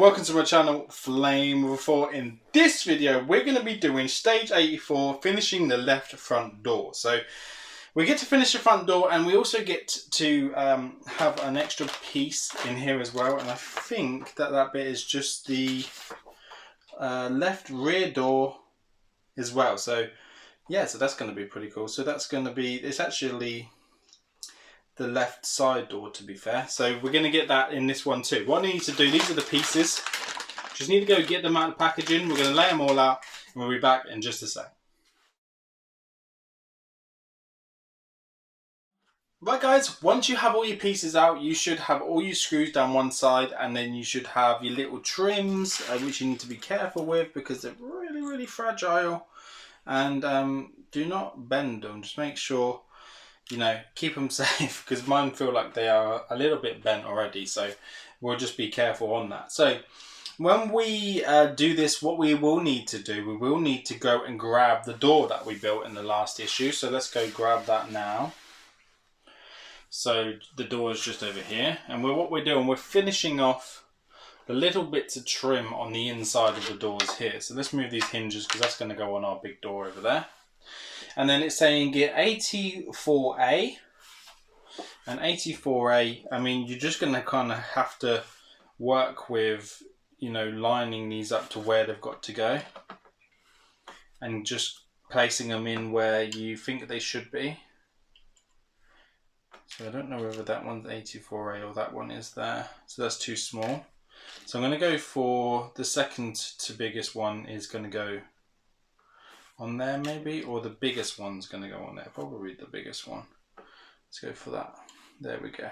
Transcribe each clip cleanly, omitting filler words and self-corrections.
welcome to my channel Flame with a Thought. In this video we're going to be doing stage 84, finishing the left front door. So we get to finish the front door and we also get to have an extra piece in here as well, and I think that bit is just the left rear door as well. So yeah, so that's going to be pretty cool. So that's going to be, it's actually the left side door, to be fair. So we're going to get that in this one too. What I need to do, these are the pieces. Just need to go get them out of the packaging. We're going to lay them all out and we'll be back in just a sec. Right guys, once you have all your pieces out, you should have all your screws down one side, and then you should have your little trims, which you need to be careful with because they're really fragile, and do not bend them. Just make sure, you know, keep them safe, because mine feel like they are a little bit bent already, so we'll just be careful on that. So when we do this, what we will need to do, we will need to go and grab the door that we built in the last issue. So let's go grab that now. So the door is just over here, and what we're doing, we're finishing off the little bits of trim on the inside of the doors here. So let's move these hinges because that's going to go on our big door over there. And then it's saying get 84A, and 84A, I mean, you're just going to kind of have to work with, you know, lining these up to where they've got to go and just placing them in where you think they should be. So I don't know whether that one's 84A or that one is there. So that's too small. So I'm going to go for the second to biggest one is going to go on there maybe, or the biggest one's going to go on there. Probably the biggest one. Let's go for that. There we go.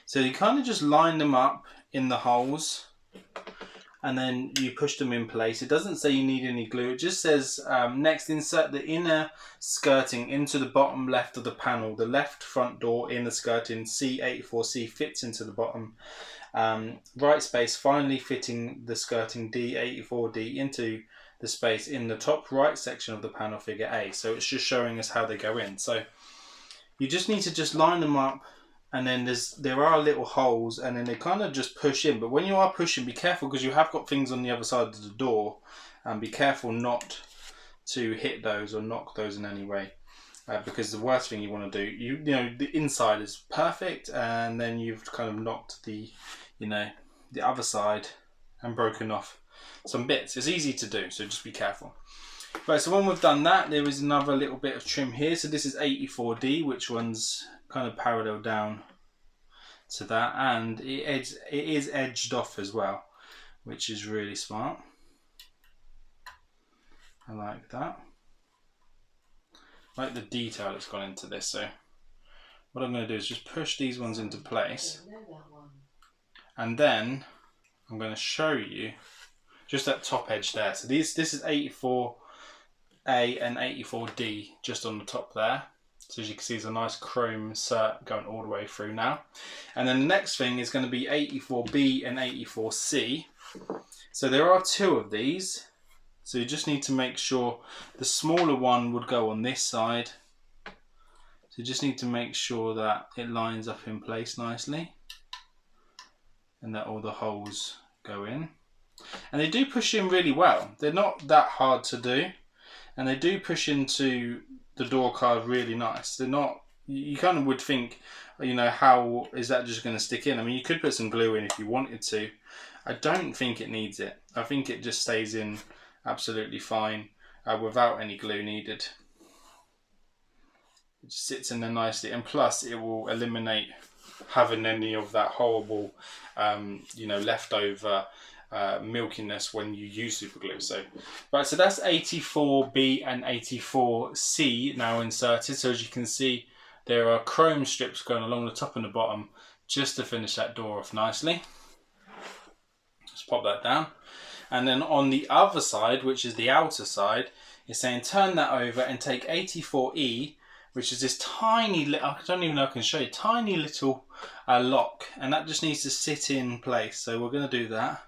So you kind of just line them up in the holes and then you push them in place. It doesn't say you need any glue. It just says next insert the inner skirting into the bottom left of the panel. The left front door inner skirting C84C fits into the bottom right space, finally fitting the skirting D84D into the space in the top right section of the panel, figure A. So it's just showing us how they go in. So you just need to just line them up, and then there are little holes, and then they kind of just push in. But when you are pushing, be careful because you have got things on the other side of the door, and be careful not to hit those or knock those in any way, because the worst thing you want to do, you know, the inside is perfect, and then you've kind of knocked the, you know, the other side and broken off some bits. It's easy to do, so just be careful. Right, so when we've done that, there is another little bit of trim here. So this is 84D, which one's kind of parallel down to that, and it is edged off as well, which is really smart. I like that. I like the detail that's gone into this. So what I'm going to do is just push these ones into place, and then I'm going to show you just that top edge there. So this is 84A and 84D just on the top there. So as you can see, there's a nice chrome cert going all the way through now. And then the next thing is going to be 84B and 84C. So there are two of these. So you just need to make sure the smaller one would go on this side. So you just need to make sure that it lines up in place nicely and that all the holes go in. And they do push in really well. They're not that hard to do, and they do push into the door card really nice. They're not, you kind of would think, you know, how is that just going to stick in? I mean, you could put some glue in if you wanted to. I don't think it needs it. I think it just stays in absolutely fine without any glue needed. It just sits in there nicely, and plus it will eliminate having any of that horrible, you know, leftover milkiness when you use super glue. So right, so that's 84B and 84C now inserted. So as you can see, there are chrome strips going along the top and the bottom just to finish that door off nicely. Just pop that down, and then on the other side, which is the outer side, it's saying turn that over and take 84E, which is this tiny little, I don't even know if I can show you, tiny little lock, and that just needs to sit in place. So we're going to do that.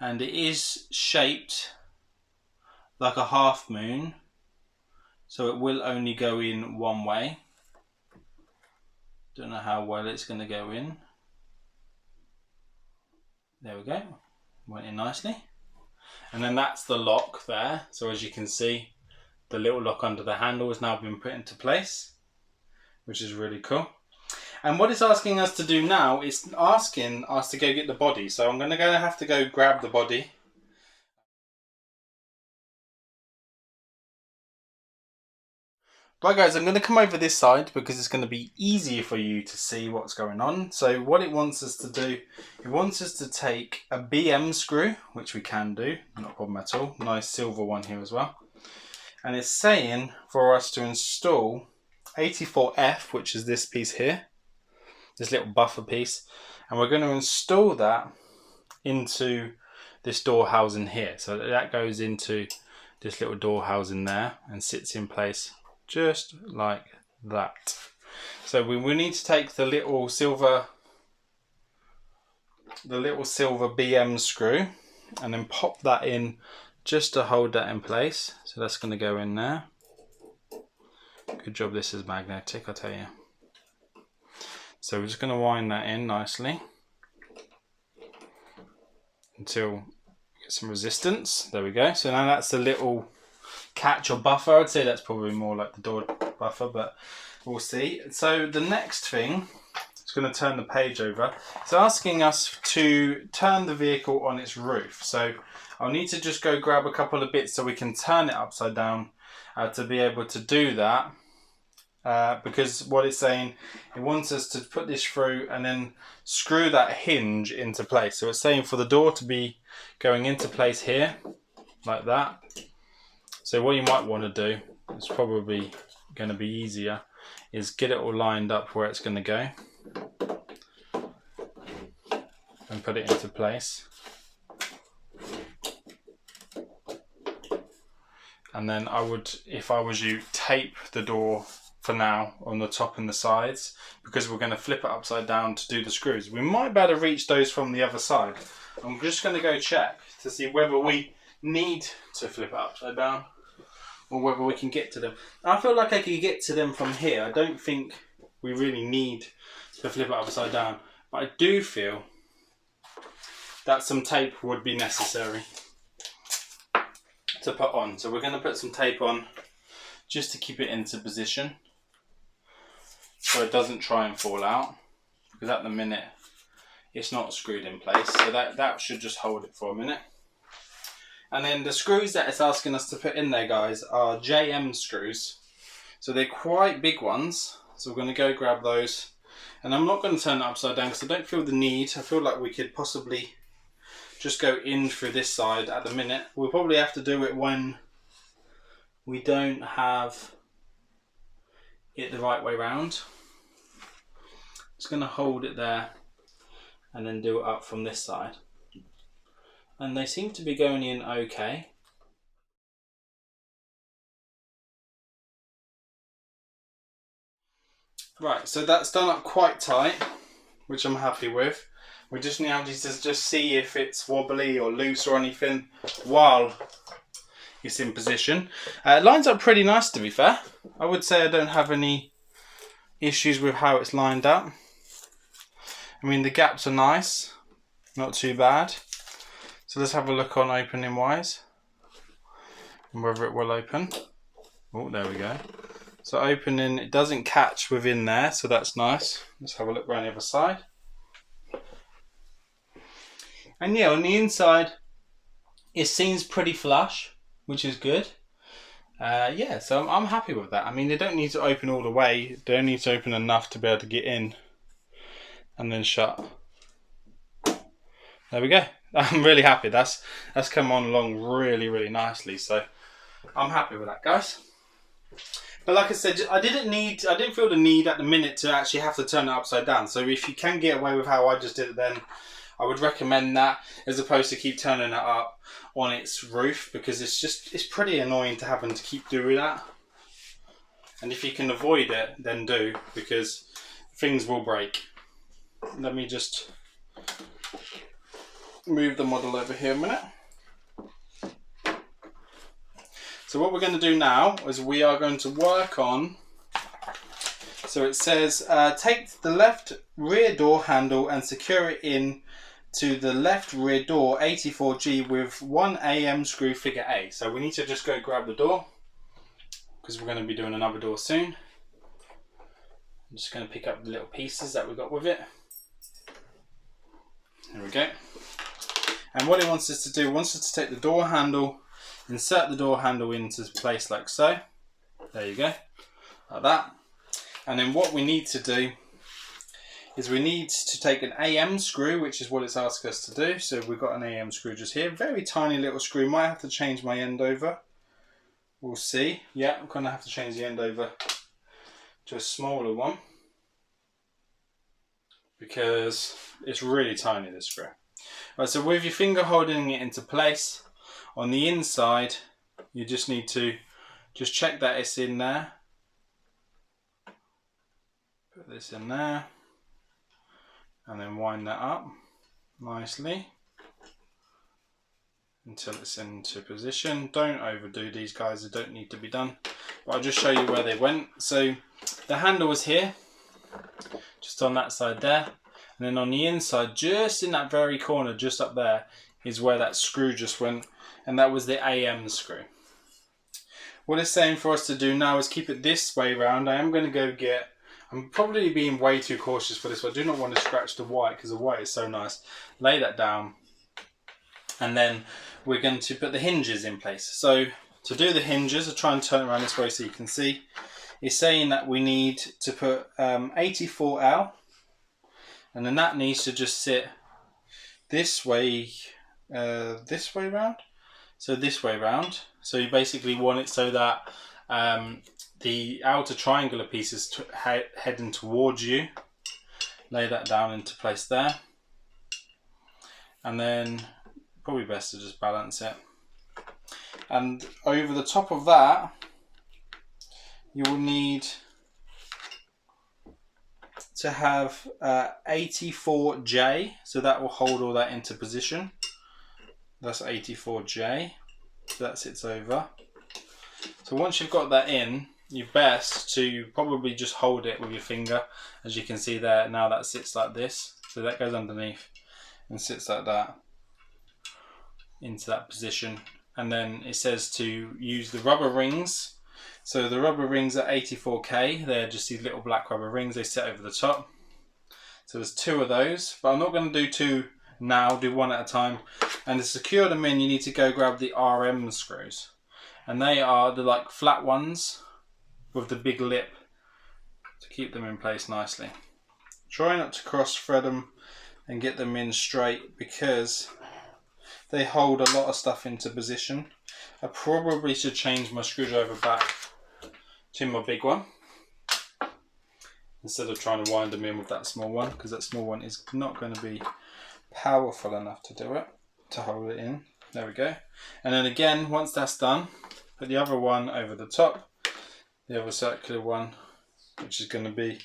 And it is shaped like a half moon, so it will only go in one way. Don't know how well it's going to go in. There we go. Went in nicely. And then that's the lock there. So as you can see, the little lock under the handle has now been put into place, which is really cool. And what it's asking us to do now is asking us to go get the body. So I'm going to have to go grab the body. Right guys, I'm going to come over this side because it's going to be easier for you to see what's going on. So what it wants us to do, it wants us to take a BM screw, which we can do, not a problem at all. Nice silver one here as well. And it's saying for us to install 84F, which is this piece here, this little buffer piece. And we're going to install that into this door housing here. So that goes into this little door housing there and sits in place just like that. So we will need to take the little silver BM screw and then pop that in just to hold that in place. So that's going to go in there. Good job this is magnetic, I tell you. So we're just going to wind that in nicely until we get some resistance. There we go. So now that's the little catch or buffer. I'd say that's probably more like the door buffer, but we'll see. So the next thing, it's going to turn the page over. It's asking us to turn the vehicle on its roof. So I'll need to just go grab a couple of bits so we can turn it upside down to be able to do that. Because what it's saying, it wants us to put this through and then screw that hinge into place. So it's saying for the door to be going into place here, like that. So what you might want to do, it's probably going to be easier, is get it all lined up where it's going to go and put it into place. And then I would, if I was you, tape the door for now on the top and the sides, because we're going to flip it upside down to do the screws. We might be able to reach those from the other side. I'm just going to go check to see whether we need to flip it upside down or whether we can get to them. I feel like I could get to them from here. I don't think we really need to flip it upside down, but I do feel that some tape would be necessary to put on. So we're going to put some tape on just to keep it into position so it doesn't try and fall out, because at the minute it's not screwed in place. So that should just hold it for a minute. And then the screws that it's asking us to put in there, guys, are JM screws. So they're quite big ones. So we're going to go grab those. And I'm not going to turn it upside down because I don't feel the need. I feel like we could possibly just go in through this side at the minute. We'll probably have to do it when we don't have it the right way round. Just going to hold it there and then do it up from this side. And they seem to be going in okay. Right, so that's done up quite tight, which I'm happy with. We just now need to just see if it's wobbly or loose or anything while it's in position. It lines up pretty nice, to be fair. I would say I don't have any issues with how it's lined up. I mean, the gaps are nice, not too bad. So let's have a look on opening wise and whether it will open. Oh, there we go. So opening, it doesn't catch within there, so that's nice. Let's have a look around the other side. And yeah, on the inside, it seems pretty flush, which is good. Yeah, so I'm happy with that. I mean, they don't need to open all the way. They only need to open enough to be able to get in and then shut. There we go. I'm really happy. That's come on along really, really nicely. So I'm happy with that, guys. But like I said, I didn't feel the need at the minute to actually have to turn it upside down. So if you can get away with how I just did it, then I would recommend that, as opposed to keep turning it up on its roof, because it's pretty annoying to having to keep doing that. And if you can avoid it, then do, because things will break. Let me just move the model over here a minute. So what we're going to do now is we are going to work on, so it says take the left rear door handle and secure it in to the left rear door 84G with 1 AM screw figure A. So we need to just go grab the door because we're going to be doing another door soon. I'm just going to pick up the little pieces that we got with it. There we go. And what it wants us to do, wants us to take the door handle, insert the door handle into place like so. There you go, like that. And then what we need to do is we need to take an AM screw, which is what it's asked us to do. So we've got an AM screw just here, very tiny little screw. Might have to change my end over. We'll see. Yeah, I'm going to have to change the end over to a smaller one because it's really tiny, this screw. Right, so with your finger holding it into place, on the inside, you just need to just check that it's in there. Put this in there. And then wind that up nicely until it's into position. Don't overdo these guys, they don't need to be done. But I'll just show you where they went. So the handle was here, just on that side there. And then on the inside, just in that very corner, just up there, is where that screw just went. And that was the AM screw. What it's saying for us to do now is keep it this way round. I am going to go get... I'm probably being way too cautious for this one. I do not want to scratch the white because the white is so nice. Lay that down. And then we're going to put the hinges in place. So to do the hinges, I'll try and turn it around this way so you can see. It's saying that we need to put 84L. And then that needs to just sit this way round. So this way round. So you basically want it so that the outer triangular piece is heading towards you. Lay that down into place there. And then probably best to just balance it. And over the top of that, you will need to have 84J. So that will hold all that into position. That's 84J. So that sits over. So once you've got that in, you're best to probably just hold it with your finger. As you can see there, now that sits like this. So that goes underneath and sits like that into that position. And then it says to use the rubber rings. So the rubber rings are 84K. They're just these little black rubber rings. They sit over the top. So there's 2 of those, but I'm not going to do 2 now. Do 1 at a time. And to secure them in, you need to go grab the RM screws. And they are the like flat ones with the big lip to keep them in place nicely. Try not to cross thread them and get them in straight because they hold a lot of stuff into position. I probably should change my screwdriver back to my big one instead of trying to wind them in with that small one, because that small one is not going to be powerful enough to do it, to hold it in. There we go. And then again, once that's done, put the other one over the top, the other circular one, which is going to be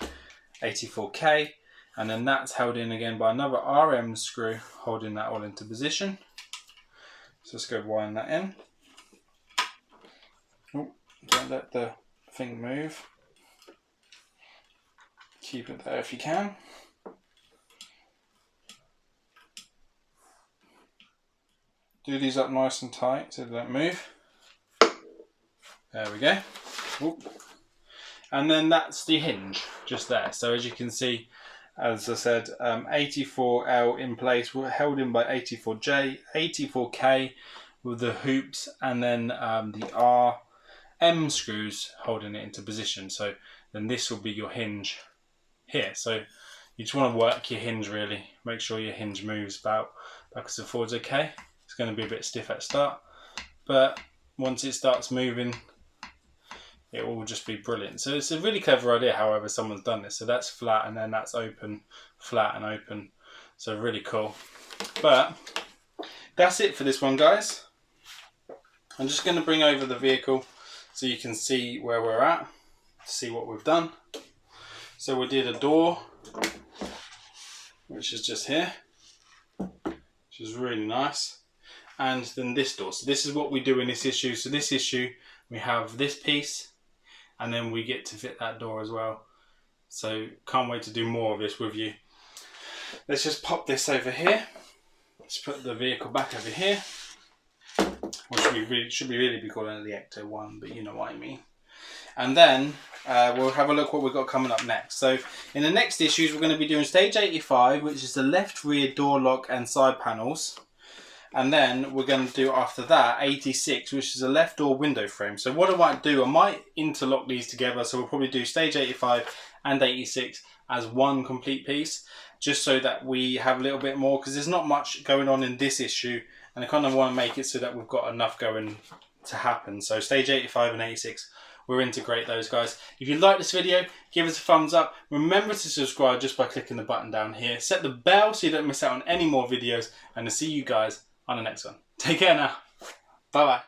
84K, and then that's held in again by another RM screw holding that all into position. So let's go wind that in. Oh, don't let the thing move. Keep it there if you can. Do these up nice and tight so they don't move. There we go. Oop. And then that's the hinge just there. So as you can see, as I said, 84L in place, we're held in by 84J, 84K with the hoops, and then the RM screws holding it into position. So then this will be your hinge here. So you just want to work your hinge really. Make sure your hinge moves about backwards and forwards okay. It's going to be a bit stiff at the start, but once it starts moving, it will just be brilliant. So it's a really clever idea, however someone's done this. So that's flat and then that's open, flat and open. So really cool. But that's it for this one, guys. I'm just going to bring over the vehicle so you can see where we're at, see what we've done. So we did a door, which is just here, which is really nice. And then this door. So this is what we do in this issue. So this issue, we have this piece, and then we get to fit that door as well. So can't wait to do more of this with you. Let's just pop this over here. Let's put the vehicle back over here. Or should we really be calling it the Ecto-1, but you know what I mean. And then we'll have a look what we've got coming up next. So in the next issues, we're going to be doing stage 85, which is the left rear door lock and side panels. And then we're going to do after that 86, which is a left door window frame. So what I might do, I might interlock these together. So we'll probably do stage 85 and 86 as one complete piece, just so that we have a little bit more, because there's not much going on in this issue. And I kind of want to make it so that we've got enough going to happen. So stage 85 and 86, we'll integrate those guys. If you like this video, give us a thumbs up. Remember to subscribe just by clicking the button down here. Set the bell so you don't miss out on any more videos. And I'll see you guys on the next one. Take care now. Bye bye.